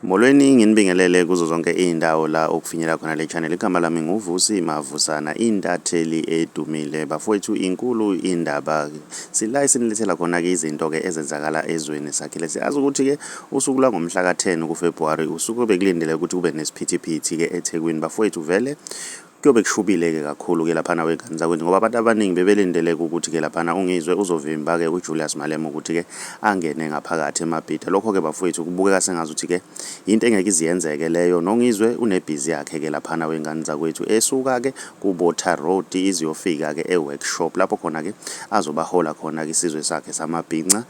Molweni nginibingelele kuzo zonke indawo la okufinyela khona le channel. Igama lami nguVusi Mavusana, intatheli edumile. Bafowethu inkulu indaba sila isinilethela khona ke izinto ke ezenzakala ezweni sakhile. Siyazi ukuthi ke usuku la ngomhla ka-10 kuFebruary usuku bekulindele ukuthi kube nesiphithiphithi ke eThekwini. Bafowethu vele kuyobe kushubile ke kakhulu ke laphana wengane zakwethu ngoba abantu abaningi bebelindele ukuthi ke laphana ungizwe uzovimba ke uJulius Malema ukuthi ke angene ngaphakathi emabhida. Lokho ke bafowethu kubukeka sengazuthi ke into engeke iziyenzeke leyo. Nongizwe unebhizi yakhe ke laphana wengane zakwethu esuka ke kuBotha Road iziyofika ke eworkshop lapho khona ke azobahola khona ke isizwe sakhe samabhinca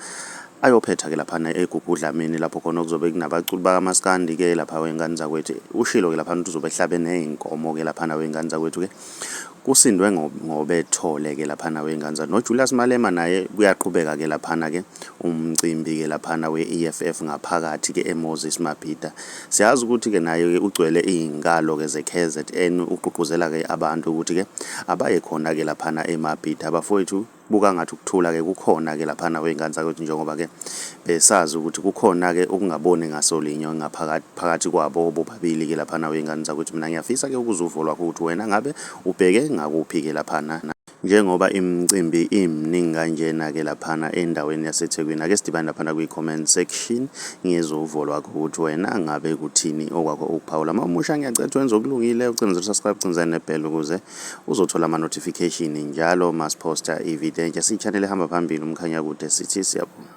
ayophetha ke laphana egugudlamini lapho khona kuzobe kunabaculi bakaMaskandi ke lapha wengane zakwethu. Ushilo ke laphana uzobe ehlabe neinkomo ke laphana wengane zakwethu ke kusindwe ngobethole ke laphana wengane noJulius Malema naye kuyaqhubeka ke laphana ke umcimbi ke laphana we-EFF ngaphakathi ke eMoses Mabhida. Siyazi ukuthi ke naye ugcwele izingalo ke ze-KZN uqhuquzela ke abantu ukuthi ke abaye khona ke laphana emabhida. Abafowethu buka ngathi ukuthula ke kukhona ke laphana wengane zakwethu njengoba ke besazi ukuthi kukhona ke ukungaboni ngasolinyo phakathi kwabo bobabili ke laphana wengane zakwethu. Mina ngiyafisa ke ukuzuvo lwakho ukuthi wena ngabe ubheke ngakuphi ke laphana njengoba imicimbi iminingi kanjena ke laphana endaweni yaseThekwini. Ake sidibane laphana kwi-comment section ngezuvo lwakho ukuthi wena ngabe kuthini okwakho ukuphawula. Mamusha ngiyacela wenze okulungile ucinezela subscribe cinzana nebell ukuze uzothola ama-notification njalo masiphosta ivideo entsha. Si-channel ehamba phambili umkhanya kude sithi siyabonga.